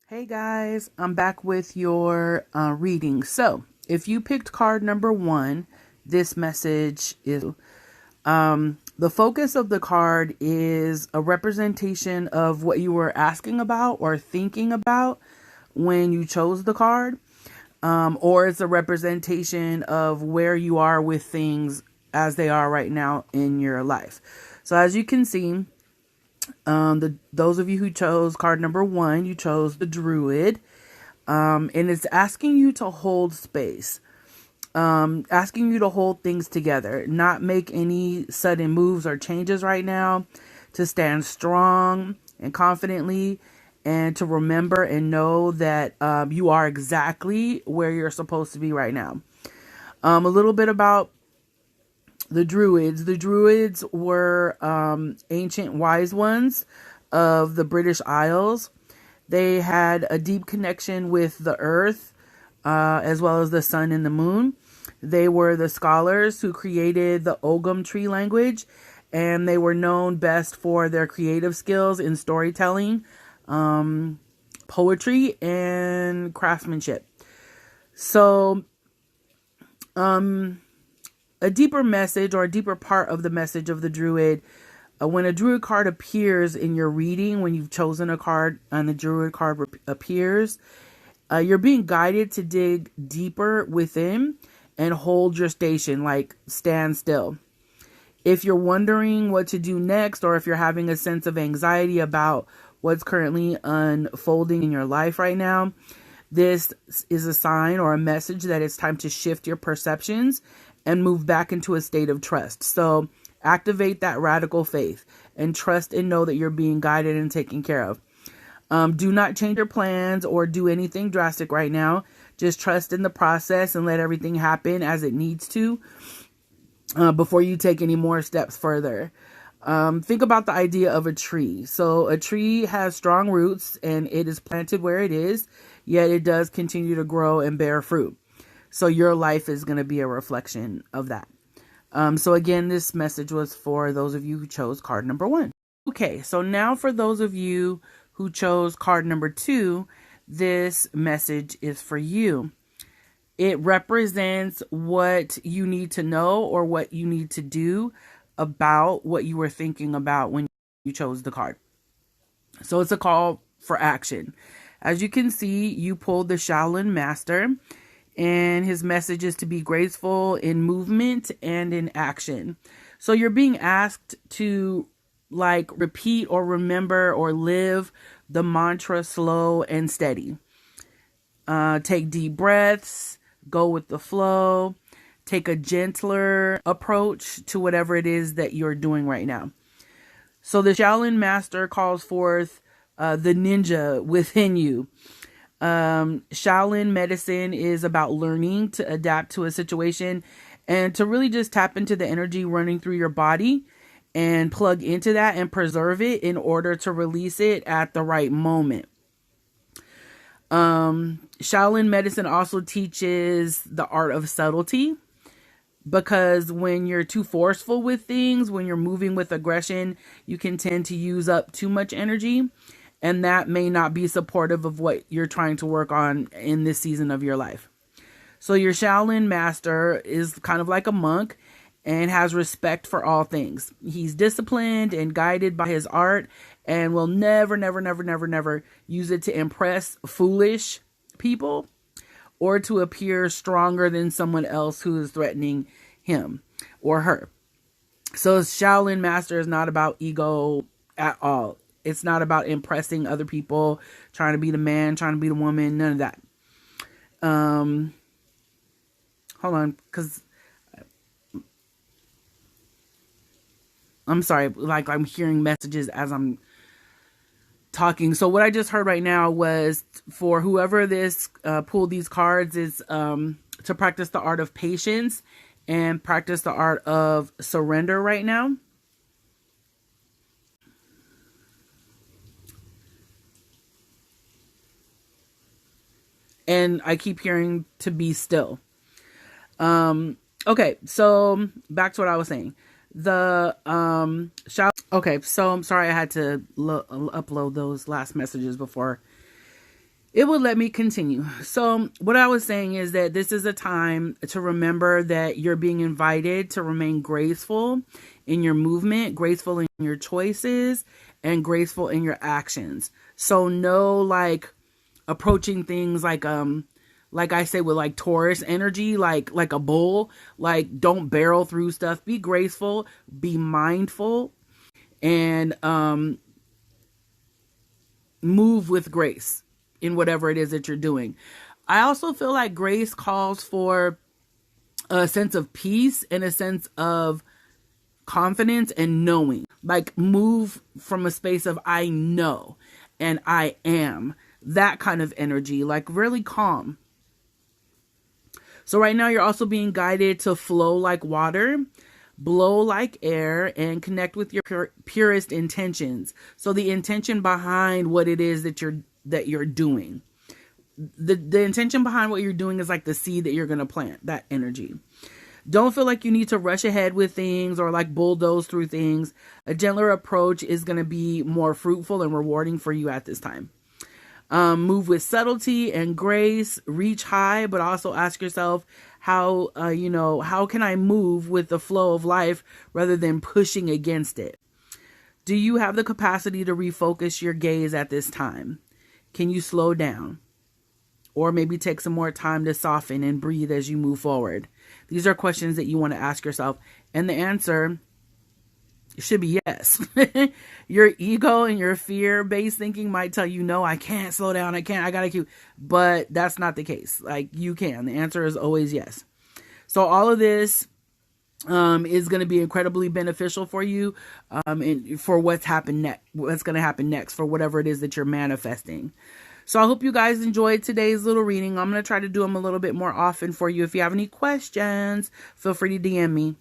Hey guys, I'm back with your reading. So, if you picked card number 1, this message is the focus of the card is a representation of what you were asking about or thinking about when you chose the card, or it's a representation of where you are with things as they are right now in your life. So, as you can see, those of you who chose card number 1, you chose the Druid, and it's asking you to hold space, asking you to hold things together, not make any sudden moves or changes right now, to stand strong and confidently, and to remember and know that you are exactly where you're supposed to be right now. A little bit about the Druids. The Druids were ancient wise ones of the British Isles. They had a deep connection with the earth, as well as the sun and the moon. They were the scholars who created the Ogham tree language, and they were known best for their creative skills in storytelling, poetry, and craftsmanship. So, a deeper message, or a deeper part of the message of the Druid, when a Druid card appears in your reading, when you've chosen a card and the Druid card appears, you're being guided to dig deeper within and hold your station, like stand still. If you're wondering what to do next, or if you're having a sense of anxiety about what's currently unfolding in your life right now, this is a sign or a message that it's time to shift your perceptions and move back into a state of trust. So activate that radical faith and trust and know that you're being guided and taken care of. Do not change your plans or do anything drastic right now. Just trust in the process and let everything happen as it needs to before you take any more steps further. Think about the idea of a tree. So a tree has strong roots and it is planted where it is, yet it does continue to grow and bear fruit. So your life is going to be a reflection of that. So again, this message was for those of you who chose card number 1. Okay, so now for those of you who chose card number 2, this message is for you. It represents what you need to know or what you need to do about what you were thinking about when you chose the card. So it's a call for action. As you can see, you pulled the Shaolin Master, and his message is to be graceful in movement and in action. So you're being asked to repeat or remember or live the mantra slow and steady. Take deep breaths, go with the flow, take a gentler approach to whatever it is that you're doing right now. So the Shaolin Master calls forth the ninja within you. Shaolin medicine is about learning to adapt to a situation and to really just tap into the energy running through your body and plug into that and preserve it in order to release it at the right moment. Shaolin medicine also teaches the art of subtlety, because when you're too forceful with things, when you're moving with aggression, you can tend to use up too much energy. And that may not be supportive of what you're trying to work on in this season of your life. So your Shaolin master is kind of like a monk and has respect for all things. He's disciplined and guided by his art and will never, never, never, never, never use it to impress foolish people or to appear stronger than someone else who is threatening him or her. So Shaolin master is not about ego at all. It's not about impressing other people, trying to be the man, trying to be the woman, none of that. Hold on, because I'm sorry, I'm hearing messages as I'm talking. So what I just heard right now was for whoever this pulled these cards is to practice the art of patience and practice the art of surrender right now. And I keep hearing to be still. Okay, so back to what I was saying. Okay, so I'm sorry I had to upload those last messages before it would let me continue. So what I was saying is that this is a time to remember that you're being invited to remain graceful in your movement, graceful in your choices, and graceful in your actions. So no like approaching things like I say with like Taurus energy, like a bull, like don't barrel through stuff. Be graceful, be mindful, and move with grace in whatever it is that you're doing. I also feel like grace calls for a sense of peace and a sense of confidence and knowing. Like move from a space of I know and I am. That kind of energy, like really calm. So right now you're also being guided to flow like water, blow like air, and connect with your purest intentions. So the intention behind what it is that you're doing. The intention behind what you're doing is like the seed that you're going to plant, that energy. Don't feel like you need to rush ahead with things or like bulldoze through things. A gentler approach is going to be more fruitful and rewarding for you at this time. Move with subtlety and grace, reach high, but also ask yourself how can I move with the flow of life rather than pushing against it? Do you have the capacity to refocus your gaze at this time? Can you slow down? Or maybe take some more time to soften and breathe as you move forward? These are questions that you want to ask yourself. And the answer should be yes. Your ego and your fear-based thinking might tell you, no, I can't slow down. I gotta keep. But that's not the case. Like you can. The answer is always yes. So all of this is going to be incredibly beneficial for you and for what's going to happen next for whatever it is that you're manifesting. So I hope you guys enjoyed today's little reading. I'm going to try to do them a little bit more often for you. If you have any questions, feel free to DM me.